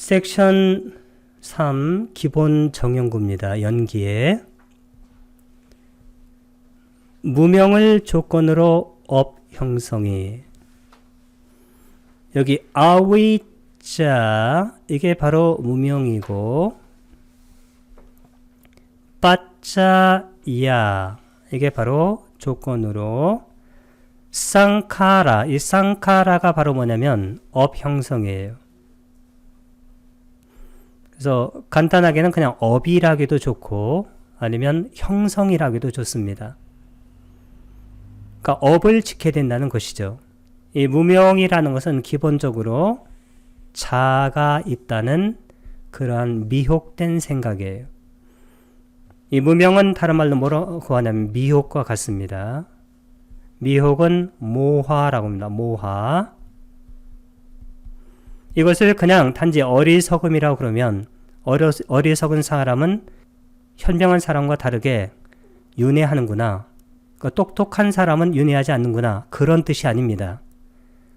섹션 3 기본 정형구입니다. 연기에 무명을 조건으로 업 형성이 여기 아위자 이게 바로 무명이고 빠짜야 이게 바로 조건으로 쌍카라 이 쌍카라가 바로 뭐냐면 업 형성이에요. 그래서 간단하게는 그냥 업이라기도 좋고 아니면 형성이라기도 좋습니다. 그러니까 업을 지켜야 된다는 것이죠. 이 무명이라는 것은 기본적으로 자가 있다는 그러한 미혹된 생각이에요. 이 무명은 다른 말로 뭐라고 하냐면 미혹과 같습니다. 미혹은 모화라고 합니다. 모화. 이것을 그냥 단지 어리석음이라고 그러면 어리석은 사람은 현명한 사람과 다르게 윤회하는구나. 똑똑한 사람은 윤회하지 않는구나. 그런 뜻이 아닙니다.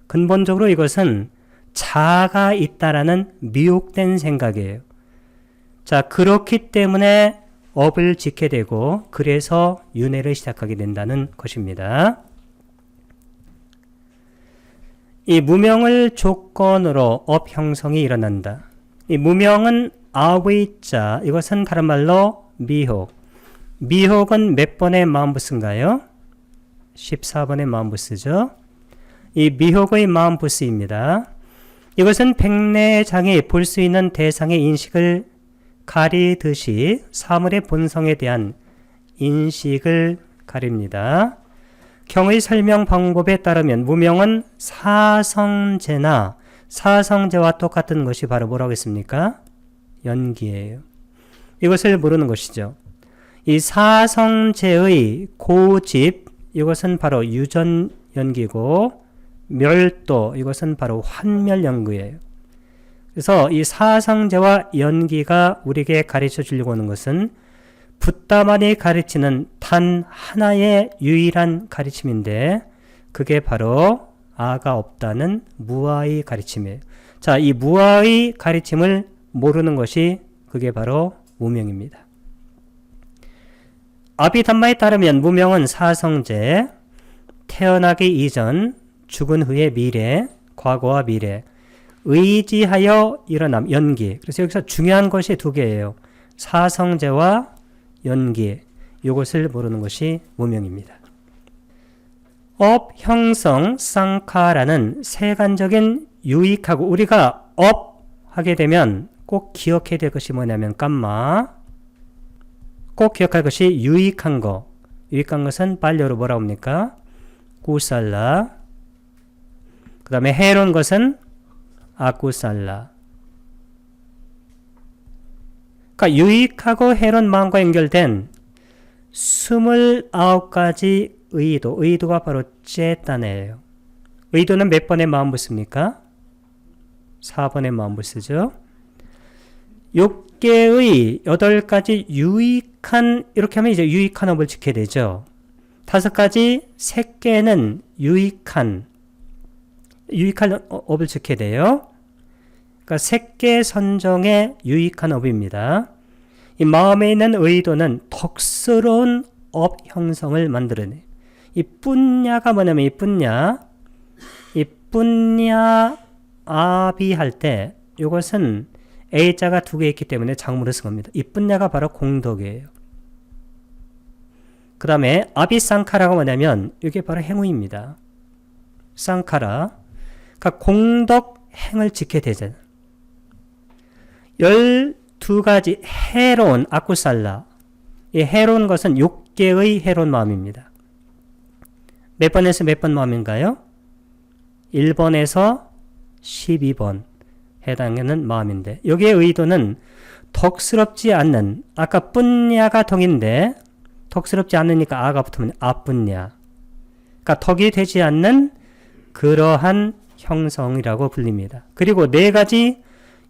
근본적으로 이것은 자아가 있다라는 미혹된 생각이에요. 자, 그렇기 때문에 업을 지게 되고 그래서 윤회를 시작하게 된다는 것입니다. 이 무명을 조건으로 업 형성이 일어난다. 이 무명은 아위자 이것은 다른 말로 미혹. 미혹은 몇 번의 마음부스인가요? 14번의 마음부스죠. 이 미혹의 마음부스입니다. 이것은 백내장이 볼 수 있는 대상의 인식을 가리듯이 사물의 본성에 대한 인식을 가립니다. 경의 설명 방법에 따르면 무명은 사성제나 사성제와 똑같은 것이 바로 뭐라고 했습니까? 연기예요. 이것을 모르는 것이죠. 이 사성제의 고집 이것은 바로 유전연기고 멸도 이것은 바로 환멸연기예요. 그래서 이 사성제와 연기가 우리에게 가르쳐 주려고 하는 것은 붓다만이 가르치는 단 하나의 유일한 가르침인데 그게 바로 아가 없다는 무아의 가르침이에요. 자, 이 무아의 가르침을 모르는 것이 그게 바로 무명입니다. 아비담마에 따르면 무명은 사성제, 태어나기 이전, 죽은 후의 미래, 과거와 미래, 의지하여 일어남, 연기. 그래서 여기서 중요한 것이 두 개예요. 사성제와 연기. 이것을 모르는 것이 무명입니다. 업, 형성, 쌍카라는 세간적인 유익하고 우리가 업 하게 되면 꼭 기억해야 될 것이 뭐냐면 깜마. 꼭 기억할 것이 유익한 거. 유익한 것은 빨려로 뭐라고 합니까? 구살라. 그 다음에 해로운 것은 아쿠살라. 그러니까 유익하고 해로운 마음과 연결된 29가지 의도. 의도가 바로 제단이에요. 의도는 몇 번의 마음부스입니까? 4번의 마음부스죠. 6개의 8가지 유익한 이렇게 하면 이제 유익한 업을 지켜야 되죠. 5가지 3개는 유익한 업을 지켜야 돼요. 그러니까 3개 선정의 유익한 업입니다. 이 마음에 있는 의도는 덕스러운 업 형성을 만들어내요. 이 뿐냐가 뭐냐면 이 뿐냐 아비 할 때 이것은 A자가 2개 있기 때문에 작물을 쓴 겁니다. 이 뿐냐가 바로 공덕이에요. 그 다음에 아비쌍카라가 뭐냐면 이게 바로 행위입니다. 쌍카라. 그러니까 공덕 행을 지켜야 되잖아요. 12가지 해로운 아쿠살라. 이 해로운 것은 6개의 해로운 마음입니다. 몇 번에서 몇 번 마음인가요? 1번에서 12번 해당하는 마음인데 여기의 의도는 덕스럽지 않는 아까 뿐냐가 덕인데 덕스럽지 않으니까 아가 붙으면 아뿐냐. 그러니까 덕이 되지 않는 그러한 형성이라고 불립니다. 그리고 4가지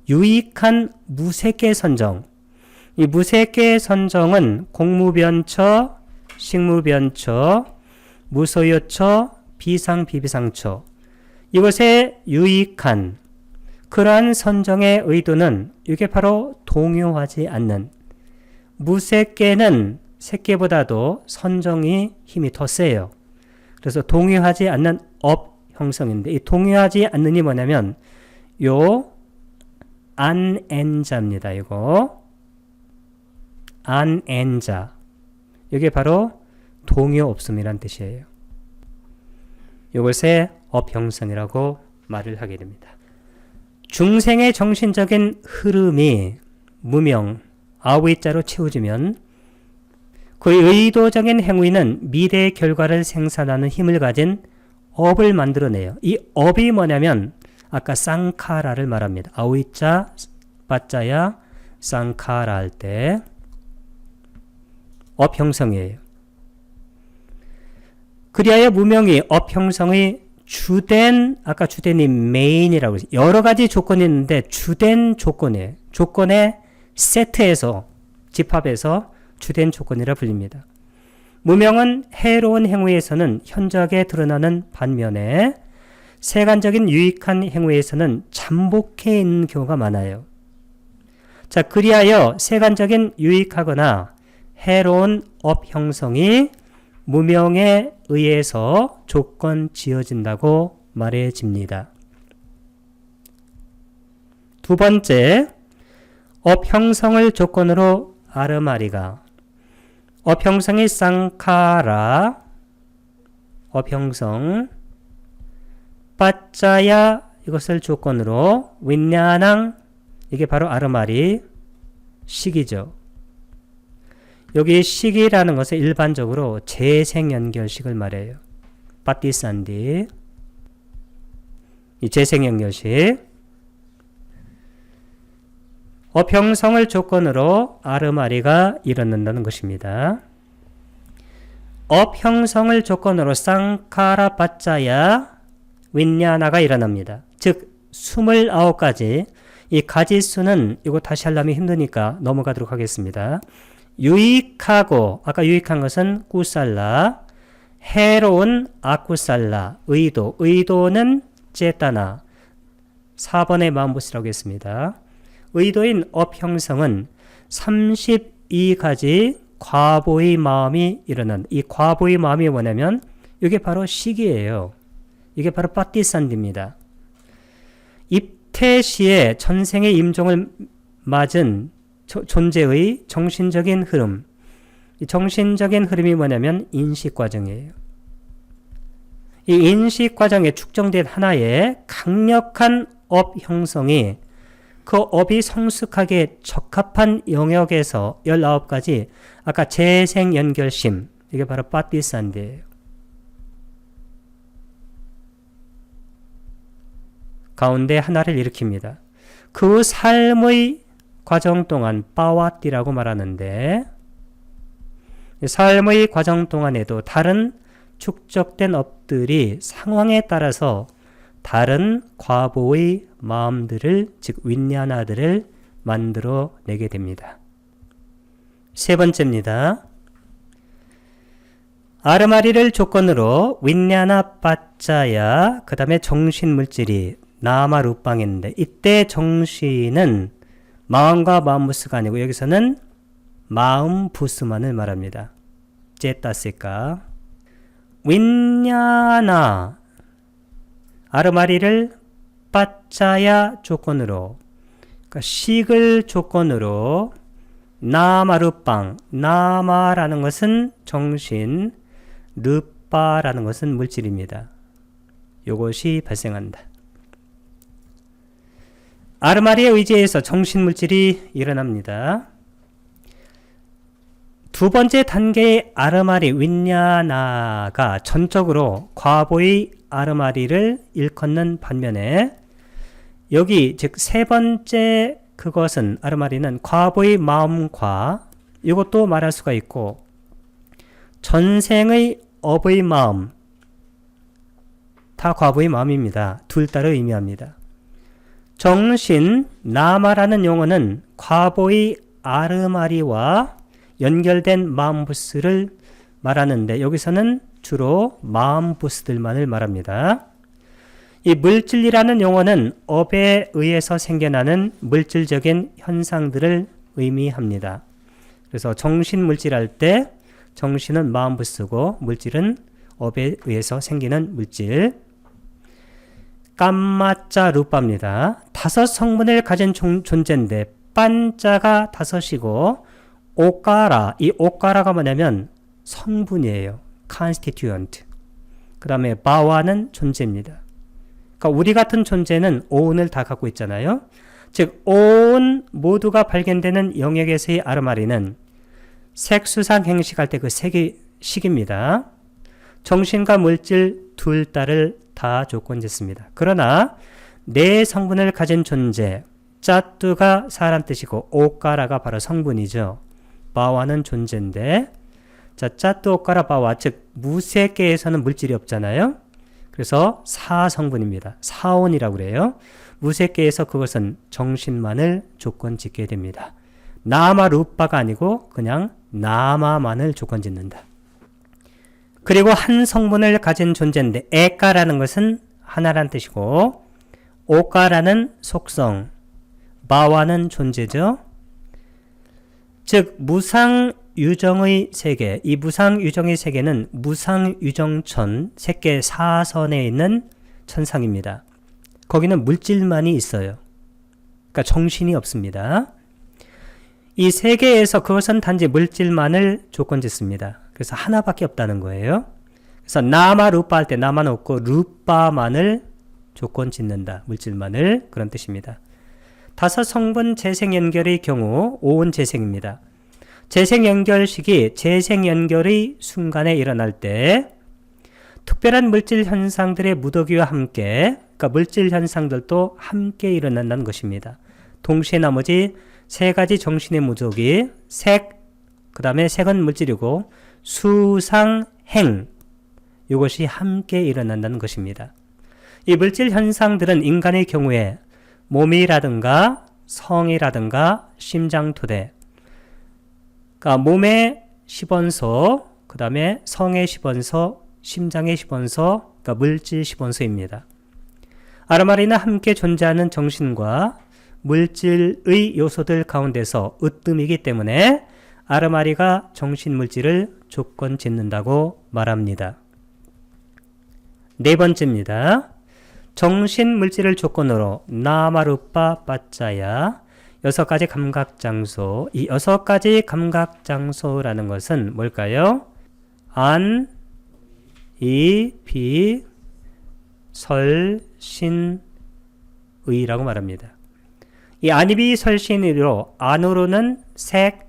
유익한 무색계 선정. 이 무색계 선정은 공무변처, 식무변처, 무소유처, 비상비비상처. 이것의 유익한 그러한 선정의 의도는 이게 바로 동요하지 않는, 무색계는 색계보다도 선정이 힘이 더 세요. 그래서 동요하지 않는 업 형성인데, 이 동요하지 않는이 뭐냐면 요 안엔자입니다. 이거 안엔자, 이게 바로 동요 없음이란 뜻이에요. 이것의 업 형성이라고 말을 하게 됩니다. 중생의 정신적인 흐름이 무명, 아우이자로 채워지면 그의 의도적인 행위는 미래의 결과를 생산하는 힘을 가진 업을 만들어내요. 이 업이 뭐냐면 아까 쌍카라를 말합니다. 아우이자, 빠자야, 쌍카라 할 때 업 형성이에요. 그리하여 무명이 업 형성의 주된, 아까 주된이 메인이라고 했어요. 여러 가지 조건이 있는데 주된 조건이에요. 조건의 세트에서, 집합에서 주된 조건이라 불립니다. 무명은 해로운 행위에서는 현저하게 드러나는 반면에 세간적인 유익한 행위에서는 잠복해 있는 경우가 많아요. 자, 그리하여 세간적인 유익하거나 해로운 업 형성이 무명에 의해서 조건 지어진다고 말해집니다. 두 번째, 업 형성을 조건으로 아르마리가, 업 형성이 쌍카라, 업 형성, 빠짜야, 이것을 조건으로 윈냐낭, 이게 바로 아르마리, 식이죠. 여기 식이라는 것은 일반적으로 재생연결식을 말해요. 빠띠산디, 이 재생연결식. 업 형성을 조건으로 아르마리가 일어난다는 것입니다. 업 형성을 조건으로 쌍카라 빠짜야 윈냐나가 일어납니다. 즉 29가지, 이 가지 수는 이거 다시 하려면 힘드니까 넘어가도록 하겠습니다. 유익하고, 아까 유익한 것은 꾸살라, 해로운 아꾸살라, 의도, 의도는 제따나, 4번의 마음부스라고 했습니다. 의도인 업 형성은 32가지 과보의 마음이 일어난, 이 과보의 마음이 뭐냐면 이게 바로 식이에요. 이게 바로 빠띠산디입니다. 입퇴 시에 전생의 임종을 맞은 존재의 정신적인 흐름, 이 정신적인 흐름이 뭐냐면 인식과정이에요. 이 인식과정에 축적된 하나의 강력한 업 형성이 그 업이 성숙하게 적합한 영역에서 19가지, 아까 재생연결심, 이게 바로 빠띠산디예요. 가운데 하나를 일으킵니다. 그 삶의 과정 동안 빠와띠라고 말하는데, 삶의 과정 동안에도 다른 축적된 업들이 상황에 따라서 다른 과보의 마음들을, 즉 윈냐나들을 만들어내게 됩니다. 세 번째입니다. 아르마리를 조건으로 윈냐나 빠짜야, 그 다음에 정신물질이 나마루빵인데, 이때 정신은 마음과 마음부스가 아니고 여기서는 마음부스만을 말합니다. 제타시까 윈냐나, 아르마리를 빠짜야 조건으로, 그러니까 식을 조건으로 나마루빵, 나마라는 것은 정신, 르빠라는 것은 물질입니다. 이것이 발생한다. 아르마리에 의지해서 정신물질이 일어납니다. 두 번째 단계의 아르마리 윈냐나가 전적으로 과보의 아르마리를 일컫는 반면에, 여기 즉 세 번째 그것은, 아르마리는 과보의 마음과, 이것도 말할 수가 있고 전생의 업의 마음, 다 과보의 마음입니다. 둘 다를 의미합니다. 정신, 나마라는 용어는 과보의 아르마리와 연결된 마음부스를 말하는데, 여기서는 주로 마음부스들만을 말합니다. 이 물질이라는 용어는 업에 의해서 생겨나는 물질적인 현상들을 의미합니다. 그래서 정신물질 할 때 정신은 마음부 쓰고 물질은 업에 의해서 생기는 물질. 깜마자 루빠입니다. 5 성분을 가진 존재인데 빤자가 5이고 오까라, 이 오까라가 뭐냐면 성분이에요. constituent. 그 다음에 바와는 존재입니다. 그러니까 우리 같은 존재는 오온을 다 갖고 있잖아요. 즉 오온 모두가 발견되는 영역에서의 아르마리는 색수상 행식할 때 그 색입니다. 정신과 물질 둘 다를 다 조건짓습니다. 그러나 네 성분을 가진 존재, 짜뚜가 사람 뜻이고 오까라가 바로 성분이죠. 바와는 존재인데, 자, 짜뚜 오까라 바와, 즉 무색계에서는 물질이 없잖아요. 그래서 사성분입니다. 사온이라고 그래요. 무색계에서 그것은 정신만을 조건 짓게 됩니다. 나마 루빠가 아니고 그냥 나마만을 조건 짓는다. 그리고 한 성분을 가진 존재인데 에까라는 것은 하나란 뜻이고 오까라는 속성, 바와는 존재죠. 즉 무상유정의 세계, 이 무상유정의 세계는 무상유정천, 색계 사선에 있는 천상입니다. 거기는 물질만이 있어요. 그러니까 정신이 없습니다. 이 세계에서 그것은 단지 물질만을 조건 짓습니다. 그래서 하나밖에 없다는 거예요. 그래서 나마 루빠 할 때 나만 없고 루빠만을 조건 짓는다. 물질만을, 그런 뜻입니다. 5 성분 재생연결의 경우 오온 재생입니다. 재생연결식이 재생연결의 순간에 일어날 때 특별한 물질 현상들의 무더기와 함께, 그러니까 물질 현상들도 함께 일어난다는 것입니다. 동시에 나머지 3가지 정신의 무더기, 색, 그 다음에 색은 물질이고 수상, 행, 이것이 함께 일어난다는 것입니다. 이 물질 현상들은 인간의 경우에 몸이라든가 성이라든가 심장토대, 그러니까 몸의 10원소, 그 다음에 성의 10원소, 심장의 10원소, 그러니까 물질 10원소입니다. 아르마리는 함께 존재하는 정신과 물질의 요소들 가운데서 으뜸이기 때문에 아르마리가 정신물질을 조건 짓는다고 말합니다. 4번째입니다. 정신물질을 조건으로 나마루빠 빠짜야 6가지 감각장소, 이 6가지 감각장소라는 것은 뭘까요? 안, 이, 비, 설, 신, 의라고 말합니다. 이 안이비 설신의로 안으로는 색,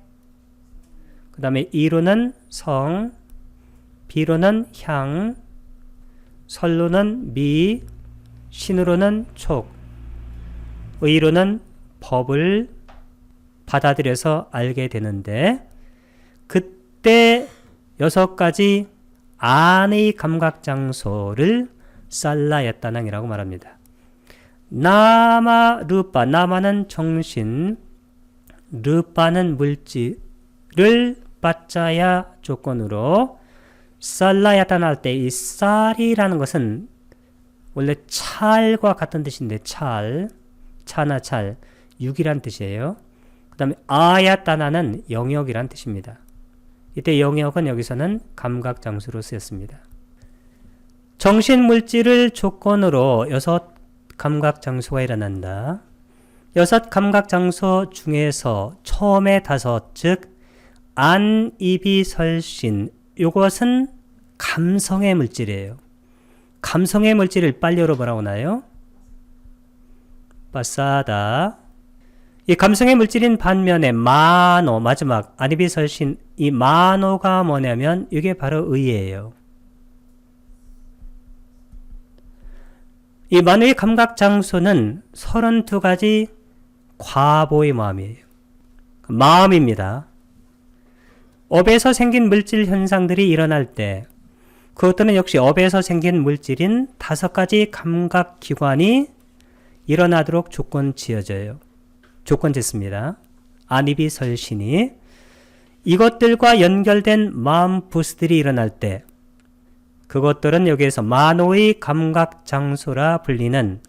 그 다음에 이로는 성, 비로는 향, 설로는 미, 신으로는 촉, 의로는 법을 받아들여서 알게 되는데, 그때 6가지 안의 감각장소를 살라야따낭이라고 말합니다. 나마 루빠, 나마는 정신, 루빠는 물질을 빠짜야 조건으로 살라야탄 할 때 이 쌀이라는 것은 원래 찰과 같은 뜻인데 찰, 차나 찰, 6이란 뜻이에요. 그 다음에 아야따나는 영역이란 뜻입니다. 이때 영역은 여기서는 감각장소로 쓰였습니다. 정신물질을 조건으로 6 감각장소가 일어난다. 6 감각장소 중에서 처음에 5, 즉 안, 이비, 설신, 이것은 감성의 물질이에요. 감성의 물질을 빨리어로 뭐라고 하나요? 빠싸다. 이 감성의 물질인 반면에 마노, 마지막 아니비 설신, 이 마노가 뭐냐면 이게 바로 의예요. 이 마노의 감각장소는 32가지 과보의 마음이에요. 마음입니다. 업에서 생긴 물질 현상들이 일어날 때 그것들은 역시 업에서 생긴 물질인 5가지 감각기관이 일어나도록 조건 지어져요. 조건 짓습니다. 아니비 설신이 이것들과 연결된 마음 부스들이 일어날 때 그것들은 여기에서 만호의 감각장소라 불리는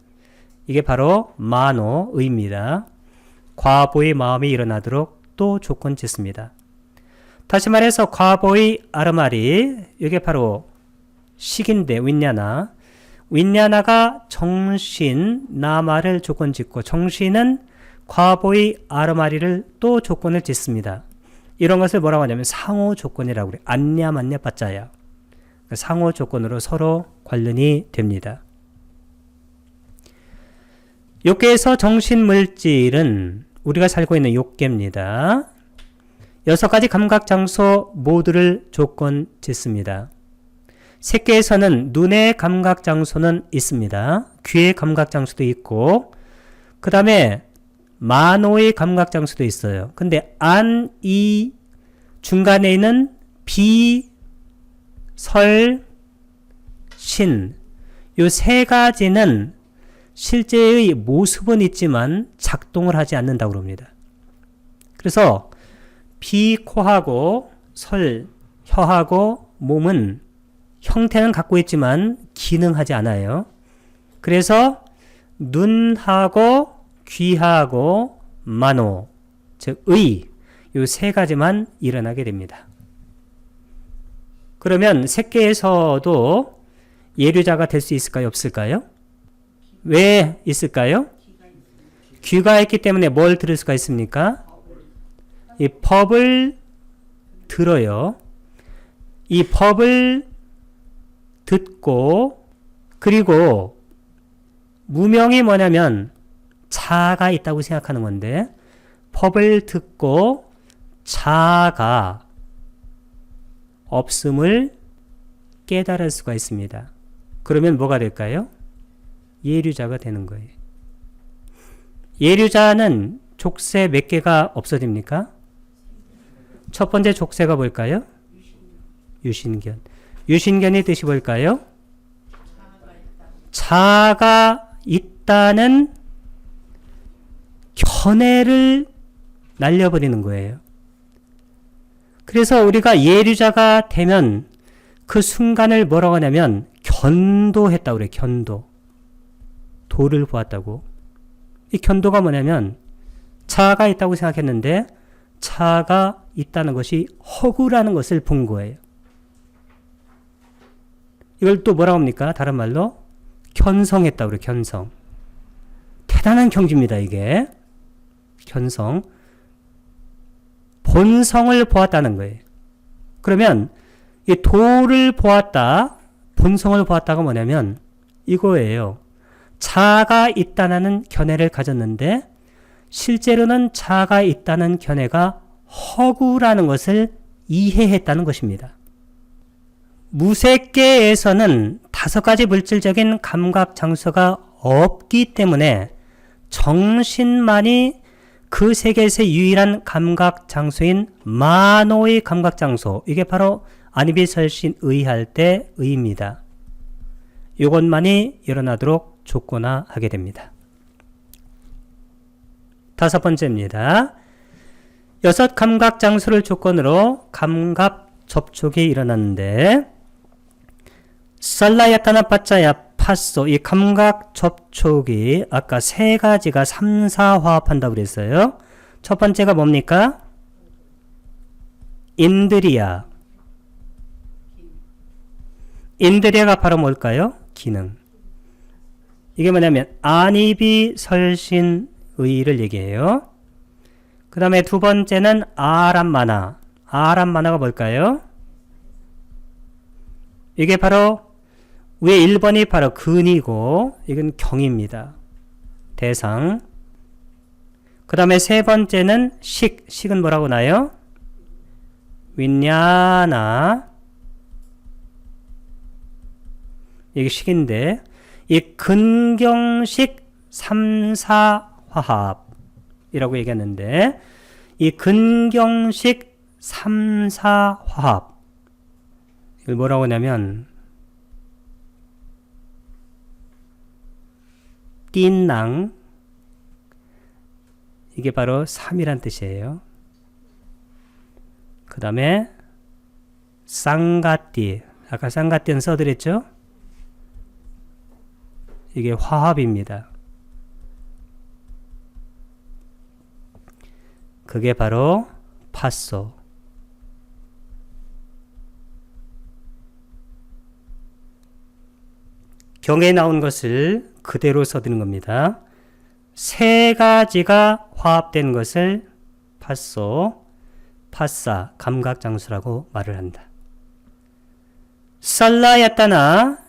이게 바로 만호의입니다. 과보의 마음이 일어나도록 또 조건 짓습니다. 다시 말해서 과보의 아르마리 이게 바로 식인데 윈냐나가 정신 나마를 조건 짓고 정신은 과보의 아르마리를 또 조건을 짓습니다. 이런 것을 뭐라고 하냐면 상호 조건이라고 그래요. 안냐 만냐 빠짜야. 상호 조건으로 서로 관련이 됩니다. 욕계에서 정신물질은 우리가 살고 있는 욕계입니다. 6가지 감각장소 모두를 조건 짓습니다. 색계에서는 눈의 감각장소는 있습니다. 귀의 감각장소도 있고 그 다음에 만호의 감각장소도 있어요. 근데 안, 이 중간에 있는 비, 설, 신 요 3가지는 실제의 모습은 있지만 작동을 하지 않는다고 합니다. 그래서 비, 코하고 설, 혀하고 몸은 형태는 갖고 있지만 기능하지 않아요. 그래서 눈하고 귀하고 만호, 즉 의, 이 3가지만 일어나게 됩니다. 그러면 색계에서도 예류자가 될 수 있을까요? 없을까요? 왜 있을까요? 귀가 있기 때문에 뭘 들을 수가 있습니까? 이 법을 들어요. 이 법을 듣고 그리고 무명이 뭐냐면 자가 있다고 생각하는 건데 법을 듣고 자가 없음을 깨달을 수가 있습니다. 그러면 뭐가 될까요? 예류자가 되는 거예요. 예류자는 족쇄 몇 개가 없어집니까? 첫 번째 족쇄가 뭘까요? 유신견. 유신견의 뜻이 뭘까요? 자가 있다는 견해를 날려버리는 거예요. 그래서 우리가 예류자가 되면 그 순간을 뭐라고 하냐면 견도했다고 그래요. 견도. 도를 보았다고. 이 견도가 뭐냐면 자아가 있다고 생각했는데 자아가 있다는 것이 허구라는 것을 본 거예요. 이걸 또 뭐라고 합니까? 다른 말로 견성했다고 그래요. 견성. 대단한 경지입니다. 이게. 견성. 본성을 보았다는 거예요. 그러면 이 도를 보았다, 본성을 보았다가 뭐냐면 이거예요. 자아가 있다는 견해를 가졌는데 실제로는 자아가 있다는 견해가 허구라는 것을 이해했다는 것입니다. 무색계에서는 5가지 물질적인 감각 장소가 없기 때문에 정신만이 그 세계에서 유일한 감각 장소인 만호의 감각 장소, 이게 바로 안이비설신 의할 때 의입니다. 이것만이 일어나도록 조건화하게 됩니다. 5번째입니다. 6 감각 장소를 조건으로 감각 접촉이 일어났는데 살라야타나 빠짜야 파소, 이 감각 접촉이 아까 3가지가 3, 4 화합한다고 그랬어요. 첫 번째가 뭡니까? 인드리아. 인드리아가 바로 뭘까요? 기능. 이게 뭐냐면 안이비설신의를 얘기해요. 그 다음에 2번째는 아람마나. 아람마나가 뭘까요? 이게 바로 위에 1번이 바로 근이고 이건 경입니다. 대상. 그 다음에 3번째는 식. 식은 뭐라고 나요? 윈냐나. 이게 식인데 이 근경식 3, 4 화합이라고 얘기했는데 이 근경식 3, 4 화합 이걸 뭐라고 하냐면 띠낭, 이게 바로 3이란 뜻이에요. 그 다음에 쌍가띠, 아까 쌍가띠는 써드렸죠? 이게 화합입니다. 그게 바로 파소. 경에 나온 것을 그대로 써드는 겁니다. 세 가지가 화합된 것을 파소, 파사, 감각장수라고 말을 한다. 살라야따나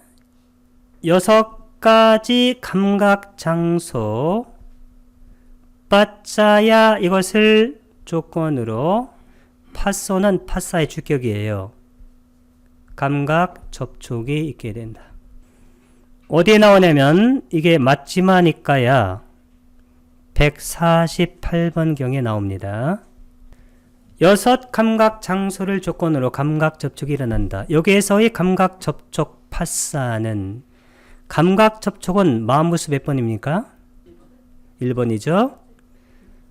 6가지 감각장소, 빠짜야 이것을 조건으로 파소는 파사의 주격이에요. 감각 접촉이 있게 된다. 어디에 나오냐면 이게 맞지마니까야 148번경에 나옵니다. 6 감각 장소를 조건으로 감각 접촉이 일어난다. 여기에서의 감각 접촉 파사는 감각 접촉은 마음부수 몇 번입니까? 1번이죠.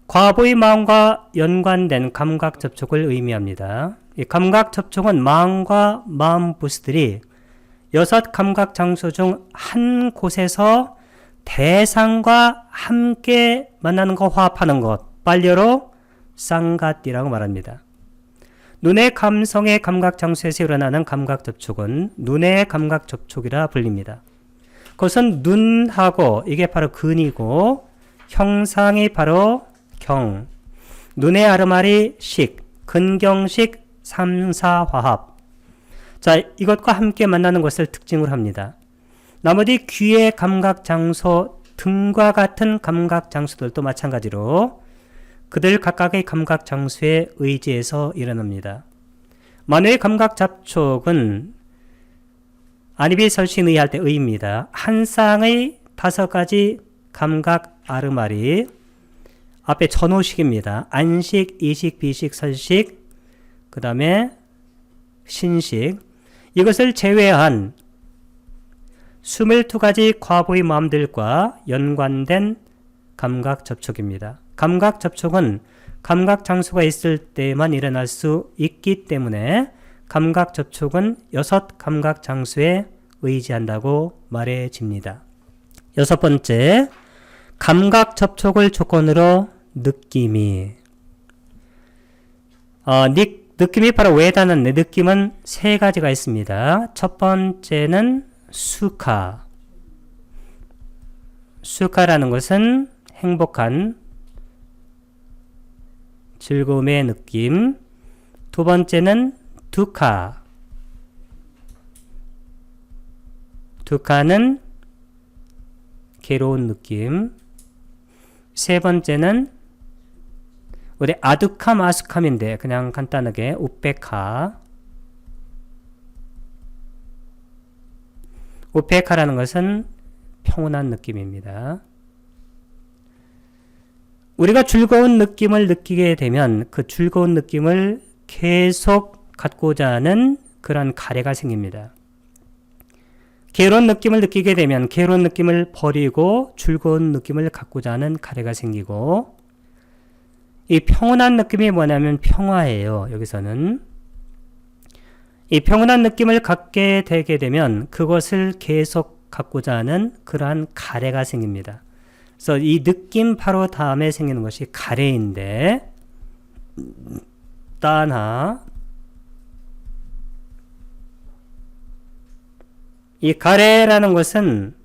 과보의 마음과 연관된 감각 접촉을 의미합니다. 이 감각 접촉은 마음과 마음부수들이 6 감각 장소 중 한 곳에서 대상과 함께 만나는 거, 화합하는 것, 빨려로 쌍가띠라고 말합니다. 눈의 감성의 감각 장소에서 일어나는 감각 접촉은 눈의 감각 접촉이라 불립니다. 그것은 눈하고 이게 바로 근이고 형상이 바로 경, 눈의 아르마리 식, 근경식 3, 4화합. 자, 이것과 함께 만나는 것을 특징으로 합니다. 나머지 귀의 감각 장소 등과 같은 감각 장소들도 마찬가지로 그들 각각의 감각 장소에 의지해서 일어납니다. 만우의 감각 접촉은 아니비 설신 의할 때 의입니다. 한 쌍의 5가지 감각 아르마리 앞에 전호식입니다. 안식, 이식, 비식, 설식, 그 다음에 신식. 이것을 제외한 22가지 과보의 마음들과 연관된 감각 접촉입니다. 감각 접촉은 감각 장소가 있을 때만 일어날 수 있기 때문에 감각 접촉은 6 감각 장소에 의지한다고 말해집니다. 6번째, 감각 접촉을 조건으로 느낌이. 느낌이 바로 외다는데 느낌은 3가지가 있습니다. 첫 번째는 수카. 수카라는 것은 행복한 즐거움의 느낌. 두 번째는 두카. 두카는 괴로운 느낌. 세 번째는 우리 아두캄, 아수캄인데 그냥 간단하게 우페카. 우페카라는 것은 평온한 느낌입니다. 우리가 즐거운 느낌을 느끼게 되면 그 즐거운 느낌을 계속 갖고자 하는 그런 가래가 생깁니다. 괴로운 느낌을 느끼게 되면 괴로운 느낌을 버리고 즐거운 느낌을 갖고자 하는 가래가 생기고, 이 평온한 느낌이 뭐냐면 평화예요. 여기서는 이 평온한 느낌을 갖게 되게 되면 그것을 계속 갖고자 하는 그러한 가래가 생깁니다. 그래서 이 느낌 바로 다음에 생기는 것이 가래인데, 따나 이 가래라는 것은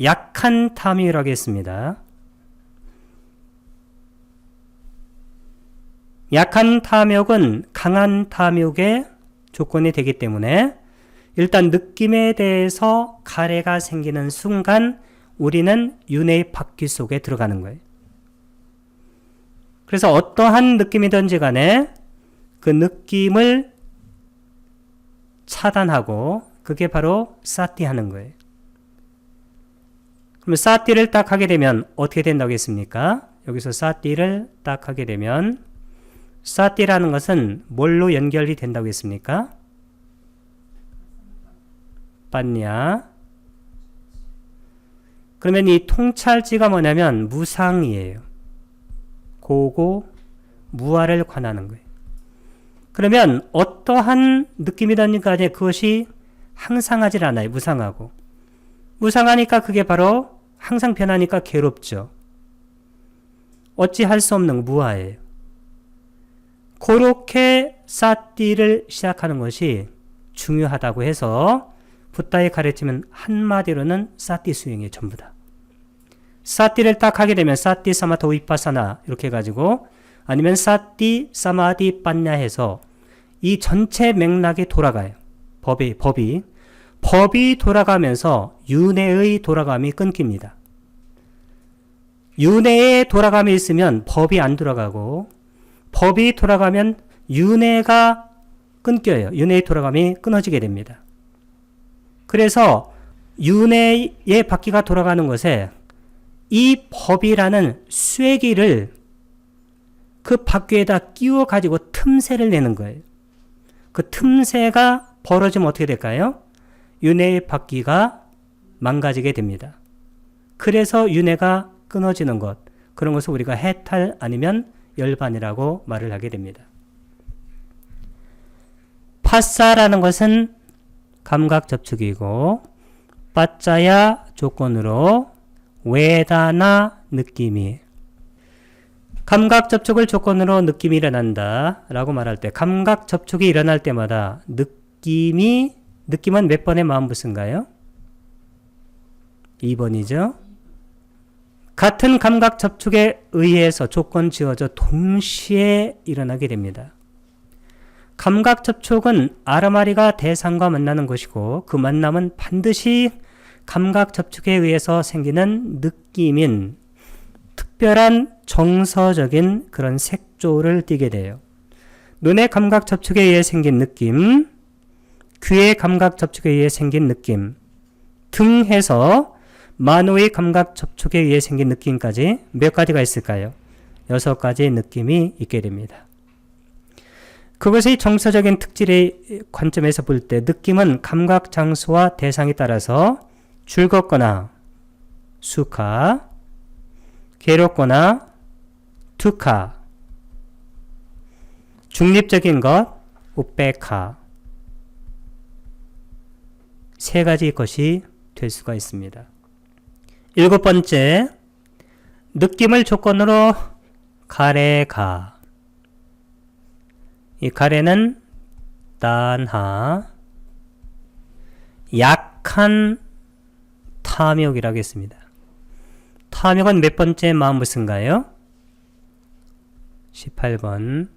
약한 탐욕이라고 했습니다. 약한 탐욕은 강한 탐욕의 조건이 되기 때문에 일단 느낌에 대해서 가래가 생기는 순간 우리는 윤회의 바퀴 속에 들어가는 거예요. 그래서 어떠한 느낌이든지 간에 그 느낌을 차단하고 그게 바로 사티하는 거예요. 그럼 사티를 딱 하게 되면 어떻게 된다고 했습니까? 여기서 사티를 딱 하게 되면 사티라는 것은 뭘로 연결이 된다고 했습니까? 빠냐. 그러면 이 통찰지가 뭐냐면 무상이에요. 고고 무아를 관하는 거예요. 그러면 어떠한 느낌이든 간에 그것이 항상 하질 않아요. 무상하고. 무상하니까 그게 바로 항상 변하니까 괴롭죠. 어찌 할 수 없는 무아예요. 그렇게 사띠를 시작하는 것이 중요하다고 해서 붓다의 가르침은 한마디로는 사띠 수행이 전부 다. 사띠를 딱 하게 되면 사띠 사마타 위파사나 이렇게 해가지고 아니면 사띠 사마디 빠냐 해서 이 전체 맥락이 돌아가요. 법이 돌아가면서 윤회의 돌아감이 끊깁니다. 윤회의 돌아감이 있으면 법이 안 돌아가고 법이 돌아가면 윤회가 끊겨요. 윤회의 돌아감이 끊어지게 됩니다. 그래서 윤회의 바퀴가 돌아가는 것에 이 법이라는 쇠기를 그 바퀴에다 끼워 가지고 틈새를 내는 거예요. 그 틈새가 벌어지면 어떻게 될까요? 윤회의 바퀴가 망가지게 됩니다. 그래서 윤회가 끊어지는 것, 그런 것을 우리가 해탈 아니면 열반이라고 말을 하게 됩니다. 파사라는 것은 감각 접촉이고 빠짜야 조건으로 웨다나 느낌이, 감각 접촉을 조건으로 느낌이 일어난다 라고 말할 때 감각 접촉이 일어날 때마다 느낌은 몇 번의 마음부스인가요? 2번이죠. 같은 감각 접촉에 의해서 조건 지어져 동시에 일어나게 됩니다. 감각 접촉은 아르마리가 대상과 만나는 것이고 그 만남은 반드시 감각 접촉에 의해서 생기는 느낌인 특별한 정서적인 그런 색조를 띠게 돼요. 눈의 감각 접촉에 의해 생긴 느낌, 귀의 감각 접촉에 의해 생긴 느낌 등 해서 만호의 감각 접촉에 의해 생긴 느낌까지 몇 가지가 있을까요? 6가지의 느낌이 있게 됩니다. 그것의 정서적인 특질의 관점에서 볼 때 느낌은 감각 장소와 대상에 따라서 즐겁거나 수카, 괴롭거나 투카, 중립적인 것 우페카, 3가지 것이 될 수가 있습니다. 7번째, 느낌을 조건으로 가레가. 이 가레는 단하, 약한 탐욕이라고 했습니다. 탐욕은 몇 번째 마음부스인가요? 18번.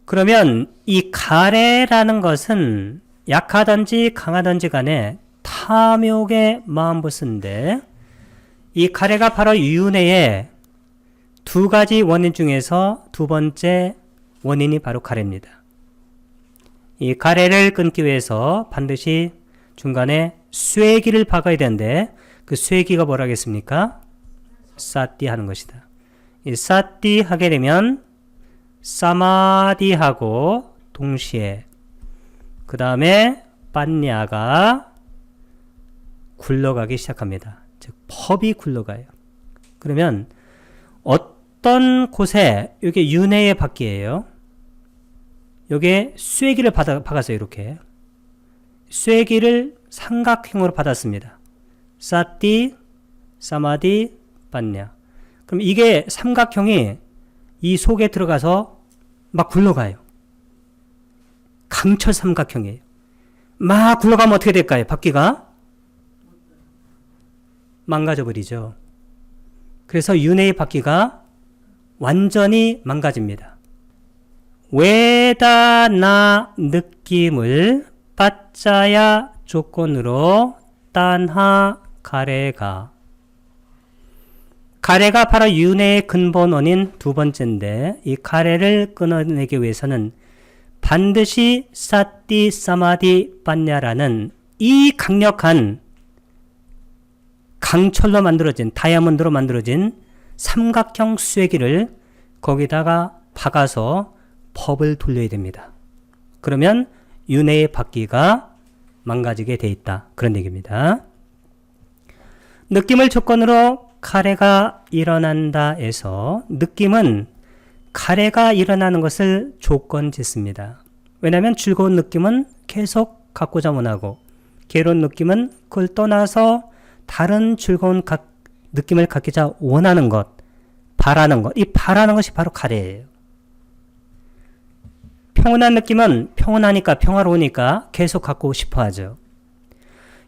그러면 이 가레라는 것은 약하든지 강하든지 간에 탐욕의 마음부스인데 이 가레가 바로 윤회의 2가지 원인 중에서 2번째 원인이 바로 가레입니다. 이 가레를 끊기 위해서 반드시 중간에 쇠기를 박아야 되는데 그 쇠기가 뭐라겠습니까? 사띠 하는 것이다. 이 사띠 하게 되면 사마디하고 동시에 그 다음에 빠냐가 굴러가기 시작합니다. 즉 법이 굴러가요. 그러면 어떤 곳에 이게 윤회의 바퀴예요. 여기에 쇠기를 박았어요. 이렇게 쇠기를 삼각형으로 받았습니다. 사띠, 사마디, 빠냐. 그럼 이게 삼각형이 이 속에 들어가서 막 굴러가요. 강철 삼각형이에요. 막 굴러가면 어떻게 될까요? 바퀴가 망가져 버리죠. 그래서 윤회의 바퀴가 완전히 망가집니다. 웨다나 느낌을 빠짜야 조건으로 딴하 가레가. 가레가 바로 윤회의 근본 원인 2번째인데 이 가레를 끊어내기 위해서는 반드시 사띠 사마디 빠냐라는 이 강력한 강철로 만들어진 다이아몬드로 만들어진 삼각형 쇠기를 거기다가 박아서 법을 돌려야 됩니다. 그러면 윤회의 바퀴가 망가지게 돼 있다. 그런 얘기입니다. 느낌을 조건으로 가레가 일어난다 해서 느낌은 가래가 일어나는 것을 조건 짓습니다. 왜냐하면 즐거운 느낌은 계속 갖고자 원하고 괴로운 느낌은 그걸 떠나서 다른 즐거운 느낌을 갖기자 원하는 것, 바라는 것. 이 바라는 것이 바로 가래예요. 평온한 느낌은 평온하니까 평화로우니까 계속 갖고 싶어 하죠.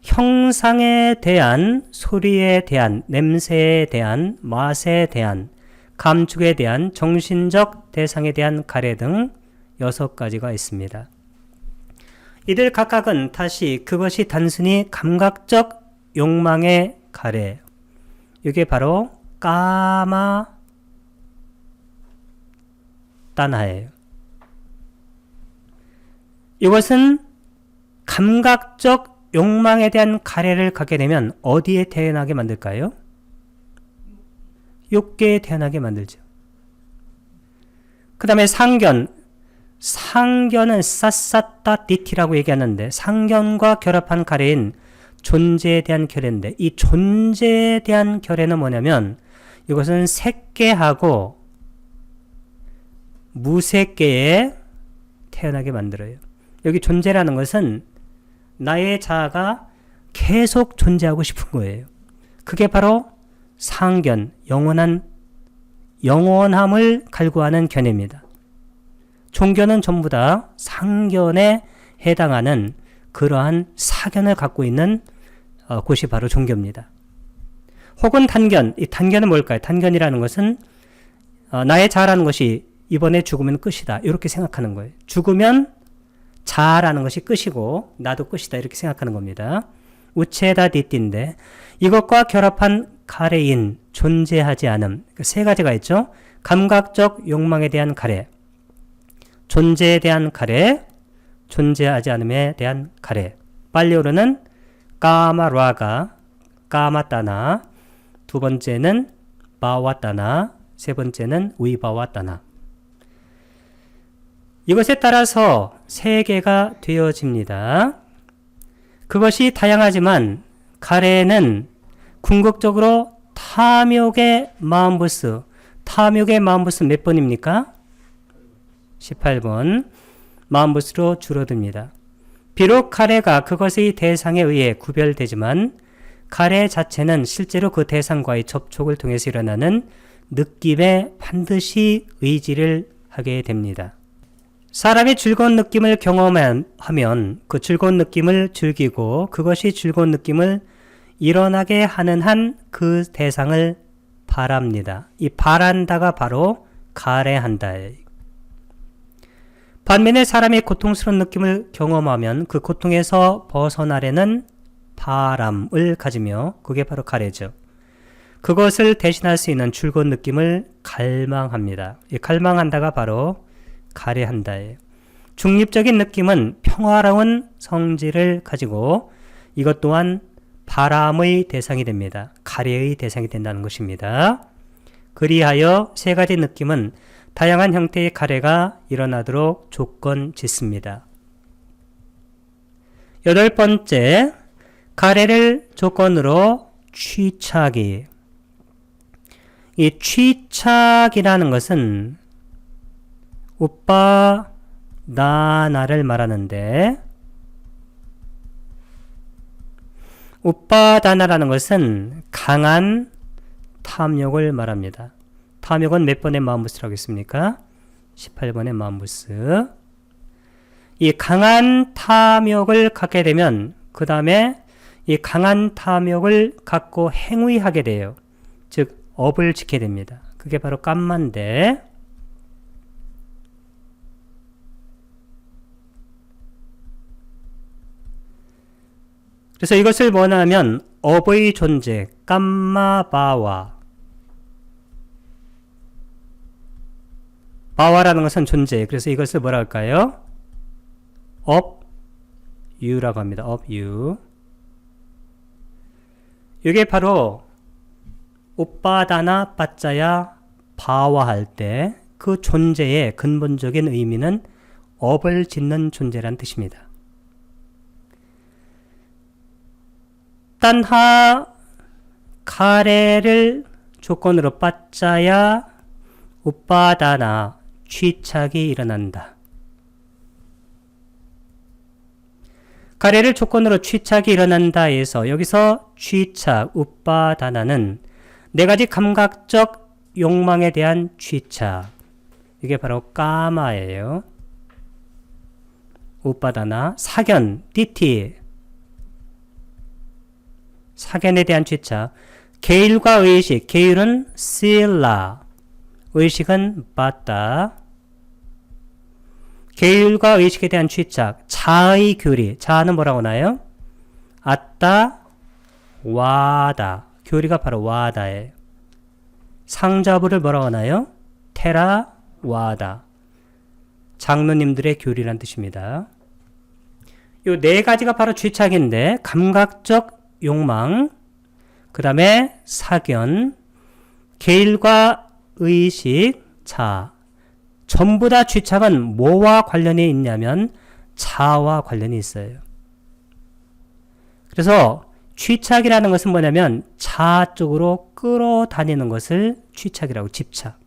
형상에 대한, 소리에 대한, 냄새에 대한, 맛에 대한, 감촉에 대한, 정신적 대상에 대한 가래 등 6가지가 있습니다. 이들 각각은 다시 그것이 단순히 감각적 욕망의 가래, 이게 바로 까마 따나예요. 이것은 감각적 욕망에 대한 가래를 갖게 되면 어디에 태어나게 만들까요? 욕계에 태어나게 만들죠. 그 다음에 상견. 상견은 사사따디티라고 얘기하는데 상견과 결합한 가래인 존재에 대한 결례인데 이 존재에 대한 결례는 뭐냐면 이것은 색계하고 무색계에 태어나게 만들어요. 여기 존재라는 것은 나의 자아가 계속 존재하고 싶은 거예요. 그게 바로 상견, 영원함을 갈구하는 견해입니다. 종교는 전부 다 상견에 해당하는 그러한 사견을 갖고 있는 곳이 바로 종교입니다. 혹은 단견, 이 단견은 뭘까요? 단견이라는 것은 나의 자아라는 것이 이번에 죽으면 끝이다. 이렇게 생각하는 거예요. 죽으면 자아라는 것이 끝이고 나도 끝이다. 이렇게 생각하는 겁니다. 우체다 디띠인데 이것과 결합한 가래인 존재하지 않음. 세 가지가 있죠. 감각적 욕망에 대한 가래, 존재에 대한 가래, 존재하지 않음에 대한 가래. 빨리오르는 까마라가, 까마따나, 두 번째는 바와따나, 세 번째는 위바와따나. 이것에 따라서 세계가 되어집니다. 그것이 다양하지만 가래는 궁극적으로 탐욕의 마음부스, 탐욕의 마음부스 몇 번입니까? 18번. 마음부스로 줄어듭니다. 비록 가래가 그것의 대상에 의해 구별되지만 가래 자체는 실제로 그 대상과의 접촉을 통해서 일어나는 느낌에 반드시 의지를 하게 됩니다. 사람이 즐거운 느낌을 경험하면 그 즐거운 느낌을 즐기고 그것이 즐거운 느낌을 일어나게 하는 한 그 대상을 바랍니다. 이 바란다가 바로 가래한다예요. 반면에 사람이 고통스러운 느낌을 경험하면 그 고통에서 벗어나려는 바람을 가지며 그게 바로 가래죠. 그것을 대신할 수 있는 즐거운 느낌을 갈망합니다. 이 갈망한다가 바로 가래한다예요. 중립적인 느낌은 평화로운 성질을 가지고 이것 또한 바람의 대상이 됩니다. 가래의 대상이 된다는 것입니다. 그리하여 세 가지 느낌은 다양한 형태의 가래가 일어나도록 조건 짓습니다. 8번째, 가래를 조건으로 취착이. 이 취착이라는 것은 우빠다나를 말하는데 우빠다나라는 것은 강한 탐욕을 말합니다. 탐욕은 몇 번의 마음부스라고 했습니까? 18번의 마음부스. 이 강한 탐욕을 갖게 되면 그 다음에 이 강한 탐욕을 갖고 행위하게 돼요. 즉 업을 지게 됩니다. 그게 바로 깜만데 그래서 이것을 뭐냐면 업의 존재, 깜마바와. 바와라는 것은 존재. 그래서 이것을 뭐라 할까요? 업유라고 합니다. 업유. 이게 바로 우빠다나 빠짜야 바와할 때 그 존재의 근본적인 의미는 업을 짓는 존재란 뜻입니다. 단하 가래를 조건으로 빠짜야 우빠다나 취착이 일어난다. 가래를 조건으로 취착이 일어난다 해서 여기서 취착, 우빠다나는 네 가지 감각적 욕망에 대한 취착. 이게 바로 까마예요. 우빠다나, 사견, 디티. 사견에 대한 취착. 계율과 의식, 계율은 실라, 의식은 바따. 계율과 의식에 대한 취착. 자의 교리, 자는 뭐라고 나요? 아따, 와다. 교리가 바로 와다예요. 상자부를 뭐라고 하나요? 테라, 와다. 장로님들의 교리란 뜻입니다. 요 네 가지가 바로 취착인데, 감각적 욕망, 그 다음에 사견, 계율과 의식, 자. 전부 다 취착은 뭐와 관련이 있냐면 자와 관련이 있어요. 그래서 취착이라는 것은 뭐냐면 자 쪽으로 끌어다니는 것을 취착이라고, 집착.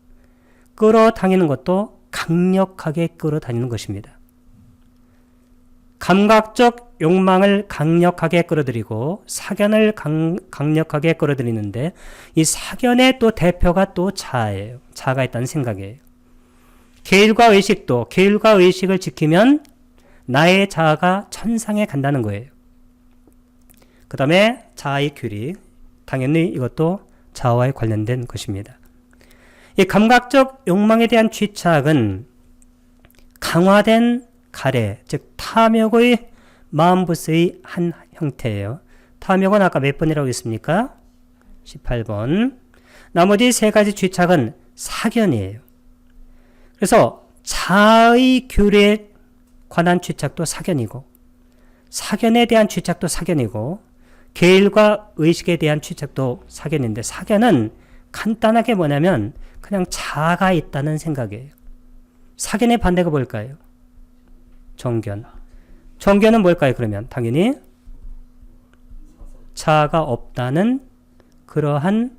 끌어다니는 것도 강력하게 끌어다니는 것입니다. 감각적 욕망을 강력하게 끌어들이고 사견을 강력하게 끌어들이는데 이 사견의 또 대표가 또 자예요. 자가 있다는 생각이에요. 계율과 의식도, 계율과 의식을 지키면 나의 자아가 천상에 간다는 거예요. 그 다음에 자아의 규리, 당연히 이것도 자아와에 관련된 것입니다. 이 감각적 욕망에 대한 취착은 강화된 가래, 즉 탐욕의 마음부스의 한 형태예요. 탐욕은 아까 몇 번이라고 했습니까? 18번. 나머지 세 가지 취착은 사견이에요. 그래서 자의 규례에 관한 취착도 사견이고, 사견에 대한 취착도 사견이고, 계율과 의식에 대한 취착도 사견인데, 사견은 간단하게 뭐냐면 그냥 자가 있다는 생각이에요. 사견의 반대가 뭘까요? 정견. 정견은 뭘까요? 그러면 당연히 자가 없다는 그러한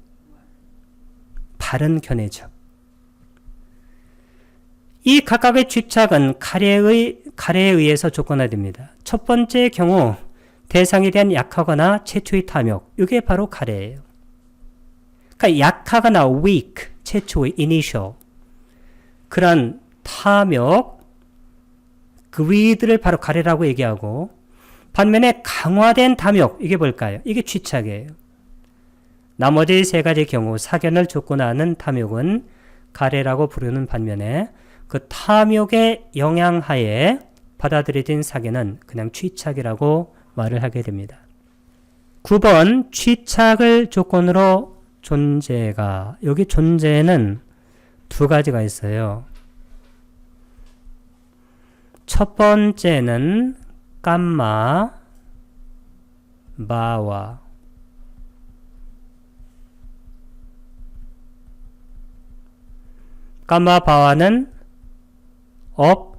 바른 견해죠. 이 각각의 취착은 가래에 의해서 조건화됩니다. 첫 번째 경우 대상에 대한 약하거나 최초의 탐욕, 이게 바로 가래예요. 그러니까 약하거나 weak, 최초의 initial, 그런 탐욕, 그 위들을 바로 가래라고 얘기하고, 반면에 강화된 탐욕, 이게 뭘까요? 이게 취착이에요. 나머지 세 가지 경우 사견을 조건화하는 탐욕은 가래라고 부르는 반면에 그 탐욕의 영향하에 받아들여진 사견은 그냥 취착이라고 말을 하게 됩니다. 9번 취착을 조건으로 존재가, 여기 존재는 두 가지가 있어요. 첫 번째는 깜마 바와, 깜마 바와는 업,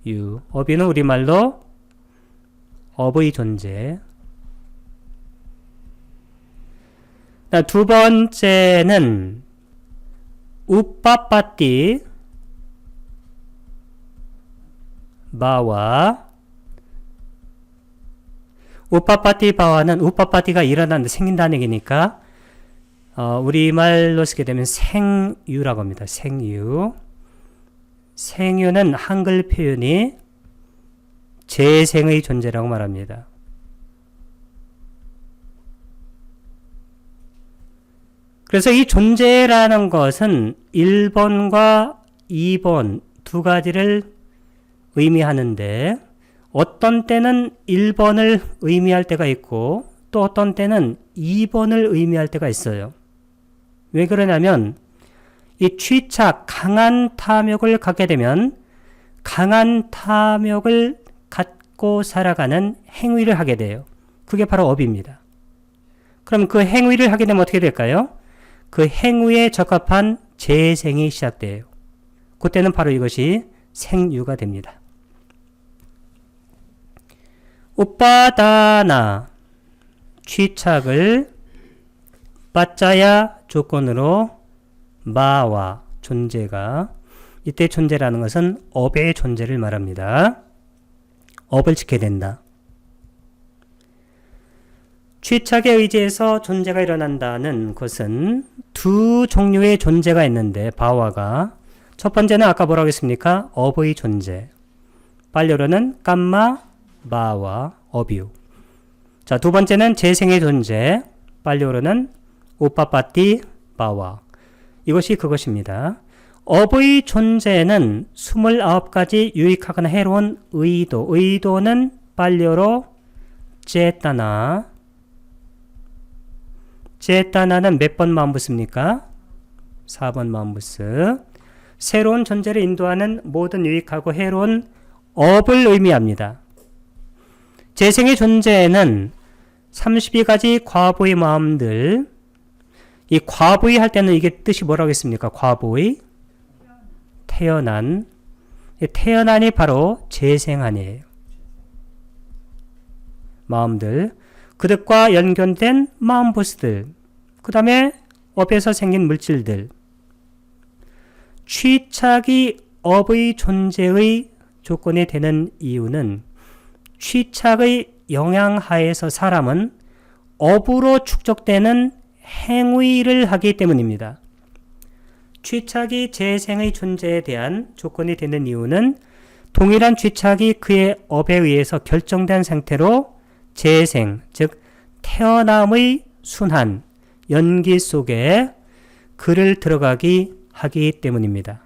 유. 업이는 우리말로 업의 존재. 두 번째는 우빠빠띠 바와. 우빠빠띠 바와는 우빠빠띠가 일어나는데 생긴다는 얘기니까 우리말로 쓰게 되면 생유라고 합니다. 생유. 생유는 한글 표현이 재생의 존재라고 말합니다. 그래서 이 존재라는 것은 1번과 2번 두 가지를 의미하는데, 어떤 때는 1번을 의미할 때가 있고 또 어떤 때는 2번을 의미할 때가 있어요. 왜 그러냐면 이 취착, 강한 탐욕을 갖게 되면 강한 탐욕을 갖고 살아가는 행위를 하게 돼요. 그게 바로 업입니다. 그럼 그 행위를 하게 되면 어떻게 될까요? 그 행위에 적합한 재생이 시작돼요. 그때는 바로 이것이 생유가 됩니다. 우빠다나, 취착을 빠짜야 조건으로 마와 존재가, 이때 존재라는 것은 업의 존재를 말합니다. 업을 지켜야 된다. 취착에 의지해서 존재가 일어난다는 것은 두 종류의 존재가 있는데, 바와가 첫 번째는 아까 뭐라고 했습니까? 업의 존재. 빨려로는 깜마 마와 업이요. 자, 두 번째는 재생의 존재. 빨려로는 우빠빠띠 바와. 이것이 그것입니다. 업의 존재는 29가지 유익하거나 해로운 의도. 의도는 빨려로 제따나. 제따나는 몇 번 마음부스입니까? 4번 마음부스. 새로운 존재를 인도하는 모든 유익하고 해로운 업을 의미합니다. 재생의 존재는 32가지 과보의 마음들. 이 과보의 할 때는 이게 뜻이 뭐라고 했습니까? 과보의 태어난. 태어난이 바로 재생한이에요. 마음들. 그들과 연결된 마음보스들. 그 다음에 업에서 생긴 물질들. 취착이 업의 존재의 조건이 되는 이유는 취착의 영향하에서 사람은 업으로 축적되는 행위를 하기 때문입니다. 취착이 재생의 존재에 대한 조건이 되는 이유는 동일한 취착이 그의 업에 의해서 결정된 상태로 재생, 즉 태어남의 순환, 연기 속에 그를 들어가기 하기 때문입니다.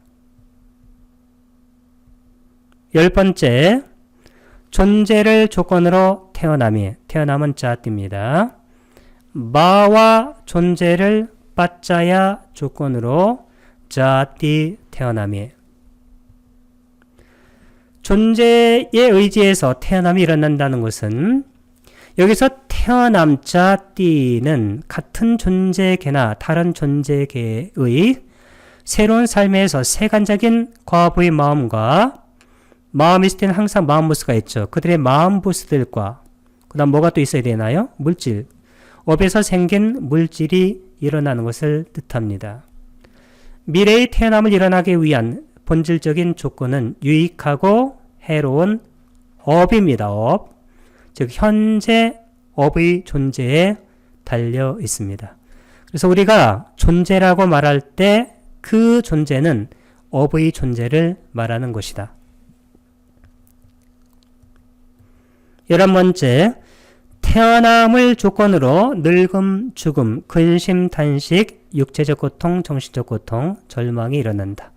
10번째, 존재를 조건으로 태어남이, 태어남은 짜띠입니다. 마와 존재를 빠짜야 조건으로 짜띠 태어남이. 존재에 의지해서 태어남이 일어난다는 것은 여기서 태어남 짜띠는 같은 존재계나 다른 존재계의 새로운 삶에서 세간적인 과부의 마음과 마음이 있을 때는 항상 마음보스가 있죠. 그들의 마음보스들과 그 다음 뭐가 또 있어야 되나요? 물질. 업에서 생긴 물질이 일어나는 것을 뜻합니다. 미래의 태어남을 일어나기 위한 본질적인 조건은 유익하고 해로운 업입니다. 업. 즉 현재 업의 존재에 달려 있습니다. 그래서 우리가 존재라고 말할 때 그 존재는 업의 존재를 말하는 것이다. 11번째, 태어남을 조건으로 늙음, 죽음, 근심, 탄식, 육체적 고통, 정신적 고통, 절망이 일어난다.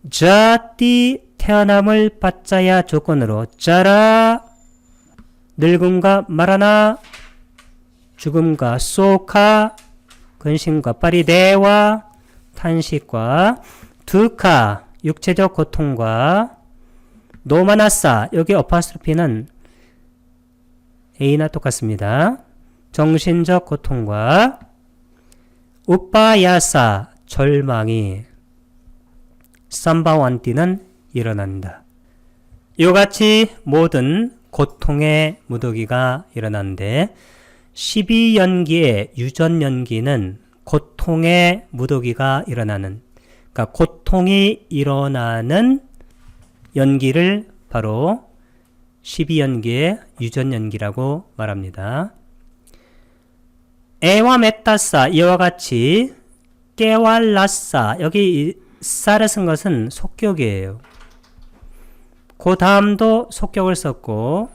자띠 태어남을 빠짜야 조건으로 짜라 늙음과 마라나, 죽음과 소카, 근심과 파리데와, 탄식과 두카, 육체적 고통과 노마나사, 여기 어파스트로피는 A나 똑같습니다. 정신적 고통과 우빠야사, 절망이 삼바완띠는 일어난다. 이같이 모든 고통의 무더기가 일어나는데 12연기의 유전연기는 고통의 무더기가 일어나는, 그러니까 고통이 일어나는 연기를 바로 12연기의 유전연기라고 말합니다. 에와 메타사, 이와 같이 깨왈라사, 여기 사를 쓴 것은 속격이에요. 그 다음도 속격을 썼고,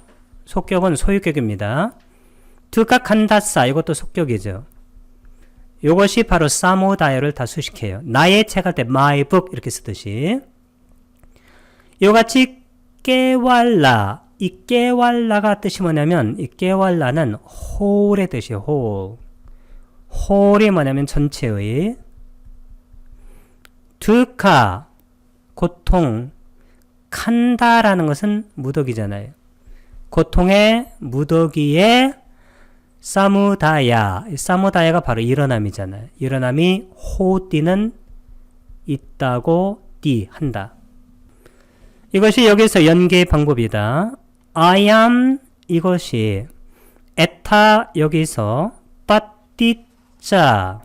속격은 소유격입니다. 드카칸다사, 이것도 속격이죠. 이것이 바로 사모다요를 다 수식해요. 나의 책 할 때 my book 이렇게 쓰듯이. 이같이 깨왈라, 이 깨왈라가 뜻이 뭐냐면 이 깨왈라는 홀의 뜻이에요. 홀. 홀이 뭐냐면 전체의. 드카, 고통. 칸다라는 것은 무더기잖아요. 고통의 무더기에 사무다야, 사무다야가 바로 일어남이잖아요. 일어남이 호띠는 있다고 한다. 이것이 여기서 연계의 방법이다. I am, 이것이 에타, 여기서 빠띠짜,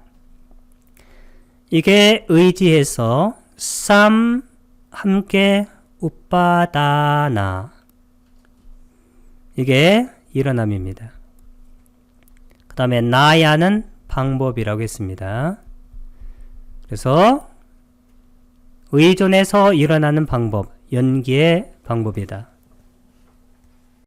이게 의지해서 쌈 함께 우빠다나 이게 일어남입니다. 그 다음에 나야는 방법이라고 했습니다. 그래서 의존해서 일어나는 방법, 연기의 방법이다.